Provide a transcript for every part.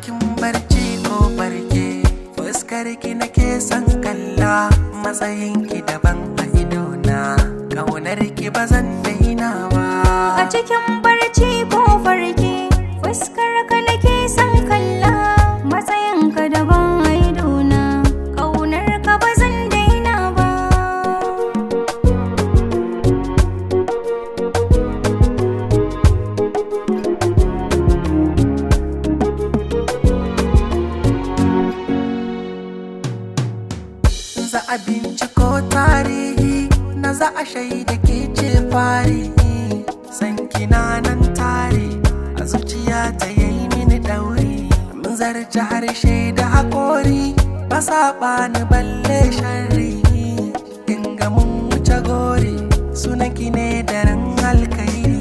cikin barci ko farke, fuskar ki nake son kalla, matsayin ki daban a idona, ƙaunar ki ba zan daina ba. A cikin barci ko farke, fuskar ka nake son kalla, matsayin ka daban a idona, ƙaunar ka ba zan daina ba. Za a binciko tarihi na za a shaida ke ce fari, san kina nan tare a zuciya ta yayi mini dauri, mun zarce harshe da haƙori ba saɓa ni balle sharri, inga mun wuce gori sunanki ne daren alkairi.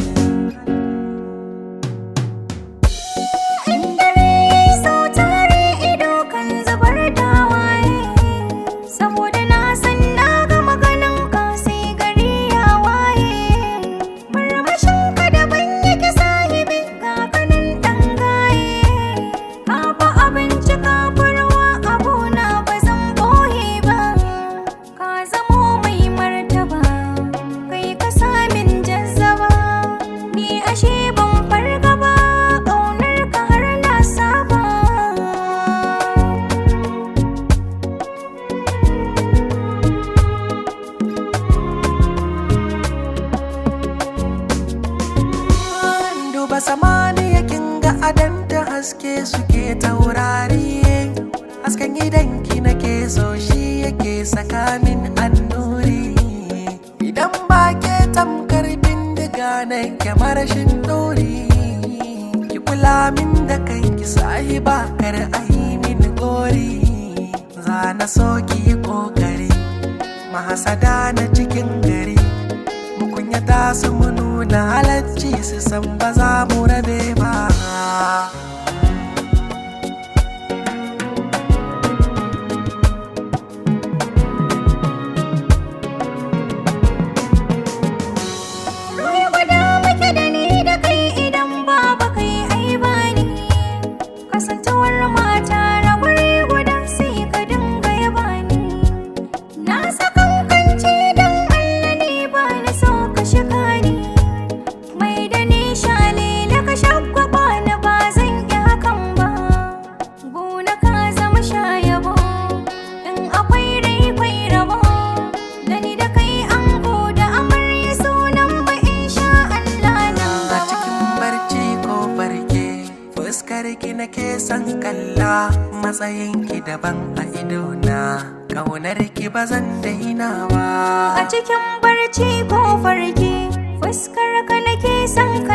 Duba samaniya kinga adanta haske suke taurari, hasken gidanki nake so shi yake saka min annuri, idan ba ke tamkar bindiga na kyamar shin dori, ki kula min da kanki sahiba kar ayi min gori, zana so ki yi kokari mahasada na cikin gari, mukunyata su mu nuna halacci su san ba za mu rabe ba. Fuskar ki nake son kalla, matsayin ki daban a idona, ƙaunar ki ba zan daina ba. A cikin barci ko farke, fuskar ka nake son kalla.